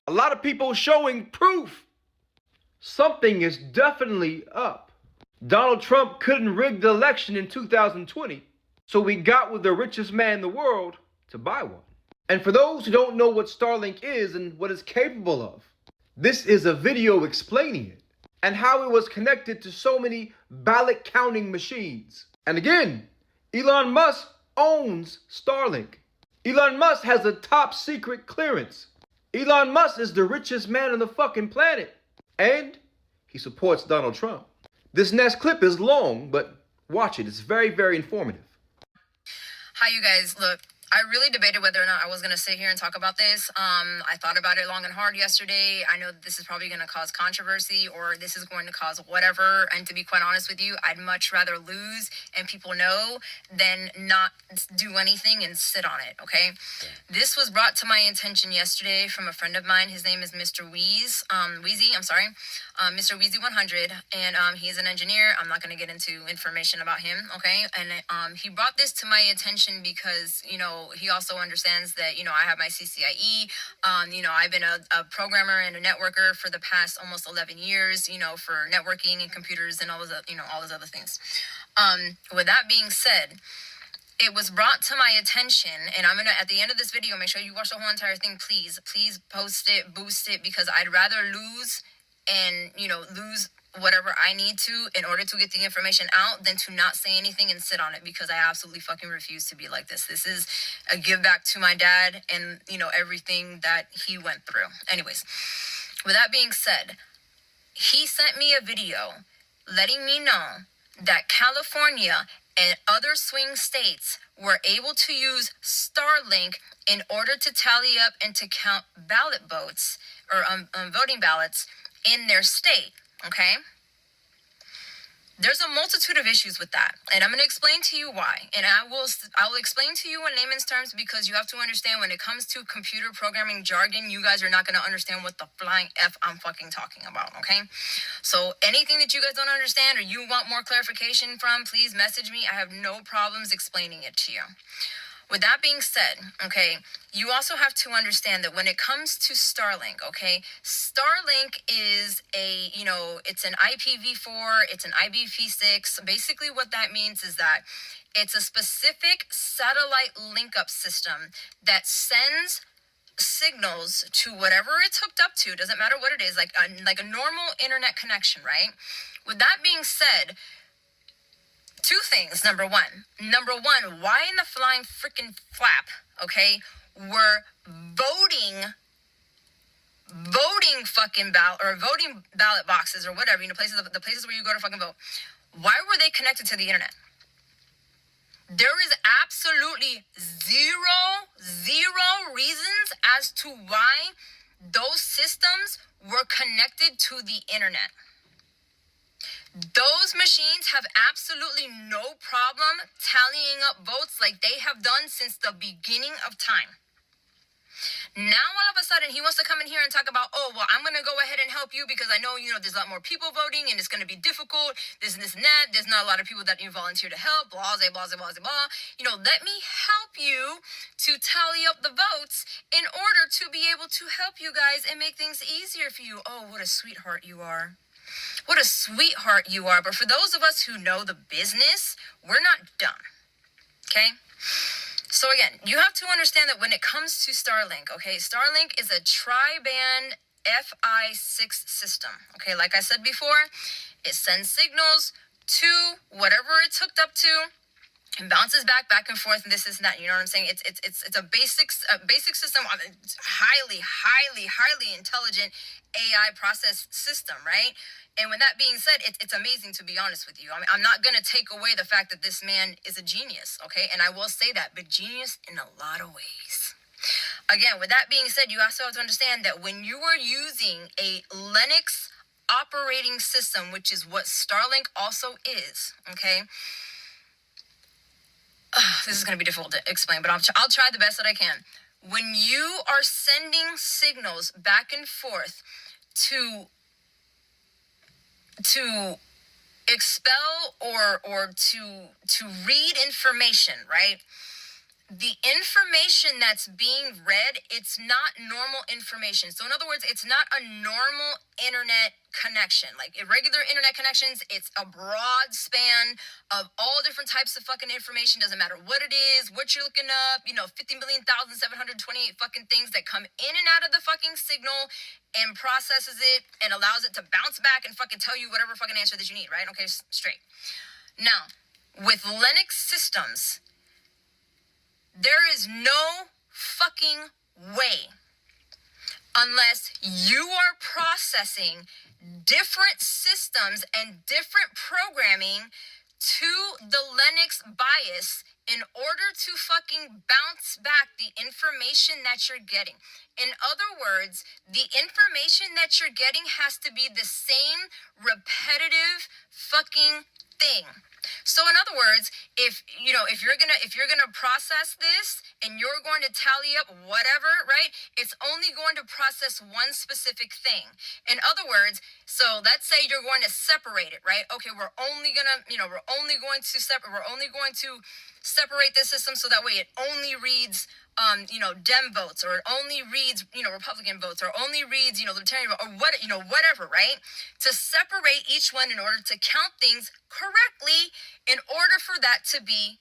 A lot of people showing proof. Something is definitely up. Donald Trump couldn't rig the election in 2020, so we got with the richest man in the world to buy one. And for those who don't know what Starlink is and what it's capable of, this is a video explaining it and how it was connected to so many ballot counting machines. And again, Elon Musk owns Starlink. Elon Musk has a top secret clearance. Elon Musk is the richest man on the fucking planet. And he supports Donald Trump. This next clip is long, but watch it. It's very, very informative. Hi, you guys. Look, I really debated whether or not I was going to sit here and talk about this. I thought about it long and hard yesterday. I know that this is probably going to cause controversy or this is going to cause whatever. And to be quite honest with you, I'd much rather lose and people know than not do anything and sit on it, okay? Yeah. This was brought to my attention yesterday from a friend of mine. His name is Mr. Wheezy, Mr. Wheezy 100, and he's an engineer. I'm not going to get into information about him, okay? And he brought this to my attention because, you know, he also understands that, you know, I have my CCIE. You know, I've been a programmer and a networker for the past almost 11 years, you know, for networking and computers and all those, you know, all those other things. With that being said, it was brought to my attention, and I'm going to, at the end of this video, make sure you watch the whole entire thing, please. Please post it, boost it, because I'd rather lose and, you know, lose whatever I need to in order to get the information out than to not say anything and sit on it, because I absolutely fucking refuse to be like this. This is a give back to my dad and, you know, everything that he went through. Anyways, with that being said, he sent me a video letting me know that California and other swing states were able to use Starlink in order to tally up and to count ballot votes or voting ballots in their state, okay? There's a multitude of issues with that, and I'm going to explain to you why. And I will explain to you in layman's terms, because you have to understand when it comes to computer programming jargon, you guys are not going to understand what the flying F I'm fucking talking about, okay? So anything that you guys don't understand or you want more clarification from, please message me. I have no problems explaining it to you. With that being said, okay, you also have to understand that when it comes to Starlink, okay, Starlink is a, you know, it's an IPv4, it's an IPv6. Basically what that means is that it's a specific satellite link-up system that sends signals to whatever it's hooked up to. Doesn't matter what it is, like a normal internet connection, right? With that being said, two things. Number one, why in the flying freaking flap, okay, were voting fucking voting ballot boxes or whatever, you know, the places where you go to fucking vote, why were they connected to the internet? There is absolutely zero reasons as to why those systems were connected to the internet. Those machines have absolutely no problem tallying up votes like they have done since the beginning of time. Now, all of a sudden, he wants to come in here and talk about, oh, well, I'm going to go ahead and help you because I know, you know, there's a lot more people voting and it's going to be difficult. This and that. There's not a lot of people that you volunteer to help. Blah, blah, blah, blah, blah. You know, let me help you to tally up the votes in order to be able to help you guys and make things easier for you. Oh, what a sweetheart you are. What a sweetheart you are. But for those of us who know the business, we're not dumb. Okay? So again, you have to understand that when it comes to Starlink, okay, Starlink is a tri-band Fi6 system. Okay, like I said before, it sends signals to whatever it's hooked up to and bounces back and forth, and this is that. You know what I'm saying? It's a basic system, highly intelligent AI process system, right? And with that being said, it's amazing, to be honest with you. I mean, I'm not going to take away the fact that this man is a genius, okay? And I will say that, but genius in a lot of ways. Again, with that being said, you also have to understand that when you are using a Linux operating system, which is what Starlink also is, okay? This is going to be difficult to explain, but I'll try the best that I can. When you are sending signals back and forth to expel or to read information, right? the information that's being read, it's not normal information. So in other words, it's not a normal internet connection. Like irregular internet connections, it's a broad span of all different types of fucking information. Doesn't matter what it is, what you're looking up, 50,728 fucking things that come in and out of the fucking signal and processes it and allows it to bounce back and fucking tell you whatever fucking answer that you need, right? Okay, straight. Now, with Linux systems, there is no fucking way, unless you are processing different systems and different programming to the Linux BIOS in order to fucking bounce back the information that you're getting. In other words, the information that you're getting has to be the same repetitive fucking thing. So in other words, if you're gonna process this and you're going to tally up whatever, right? It's only going to process one specific thing. In other words, so let's say you're going to separate it, right? Okay, we're only going to separate this system so that way it only reads Dem votes, or it only reads, Republican votes, or only reads, Libertarian vote, or whatever, right? To separate each one in order to count things correctly in order for that to be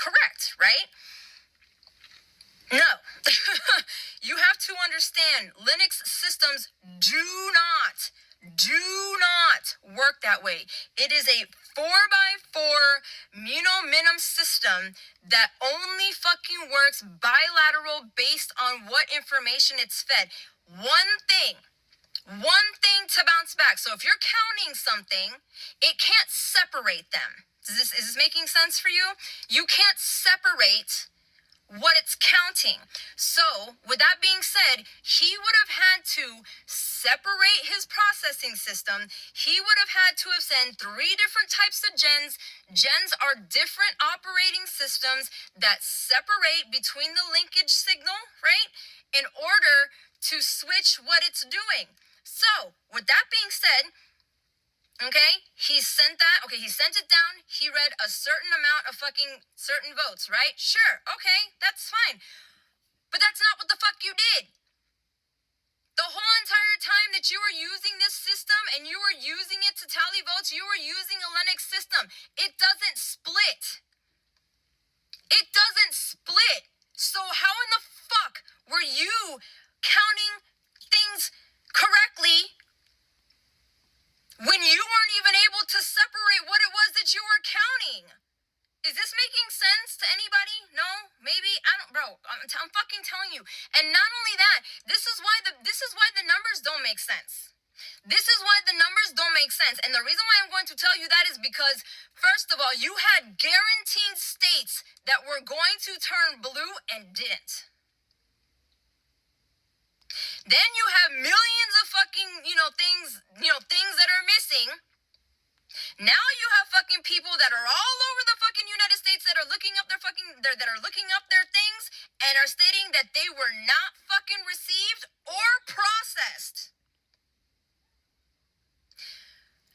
correct, right? No. You have to understand, Linux systems do not work that way. It is a 4x4 minim system that only fucking works bilateral based on what information it's fed. One thing to bounce back. So if you're counting something, it can't separate them. Is this making sense for you? You can't separate what it's counting. So, with that being said, he would have had to separate his processing system. He would have had to have sent 3 different types of gens. Gens are different operating systems that separate between the linkage signal, right? In order to switch what it's doing. So, with that being said, okay, he sent it down. He read a certain amount of fucking certain votes, right? Sure, okay, that's fine. But that's not what the fuck you did. The whole entire time that you were using this system and you were using it to tally votes, you were using a Linux system. It doesn't split. So how in the fuck were you counting things correctly when you weren't even able to separate what it was that you were counting? Is this making sense to anybody? No? Maybe? I don't, bro. I'm fucking telling you. And not only that, this is why the numbers don't make sense. And the reason why I'm going to tell you that is because, first of all, you had guaranteed states that were going to turn blue and didn't. Then you have millions of fucking, things that are missing. Now you have fucking people that are all over the fucking United States that are looking up their things and are stating that they were not fucking received or processed.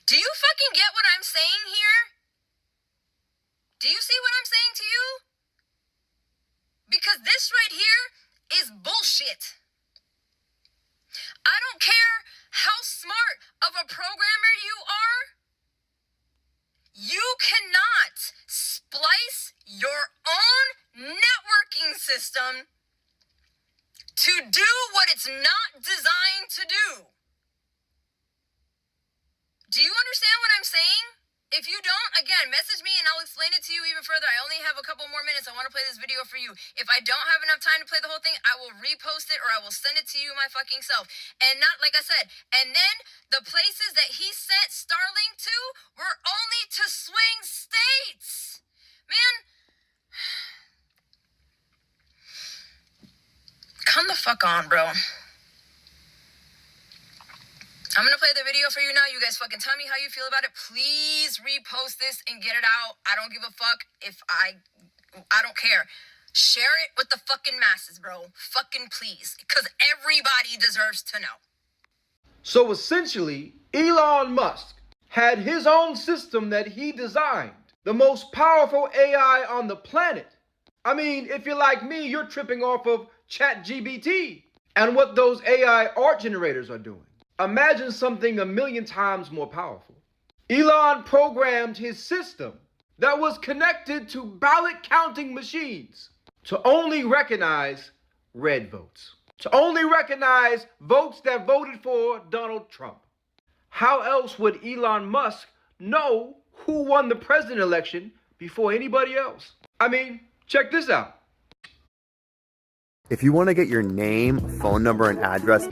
Do you fucking get what I'm saying here? Do you see what I'm saying to you? Because this right here is bullshit. I don't care how smart of a programmer you are. You cannot splice your own networking system to do what it's not designed to do. Do you understand what I'm saying? If you don't, again, message me and I'll explain it to you even further. I only have a couple more minutes. I want to play this video for you. If I don't have enough time to play the whole thing, I will repost it or I will send it to you my fucking self. And not, like I said, and then the places that he sent Starlink to were only to swing states. Man, come the fuck on, bro. I'm going to play the video for you now. You guys fucking tell me how you feel about it. Please repost this and get it out. I don't give a fuck if I don't care. Share it with the fucking masses, bro. Fucking please. Because everybody deserves to know. So essentially, Elon Musk had his own system that he designed. The most powerful AI on the planet. I mean, if you're like me, you're tripping off of ChatGPT and what those AI art generators are doing. Imagine something a million times more powerful. Elon programmed his system that was connected to ballot counting machines to only recognize red votes, to only recognize votes that voted for Donald Trump. How else would Elon Musk know who won the president election before anybody else? I mean, check this out. If you want to get your name, phone number, and address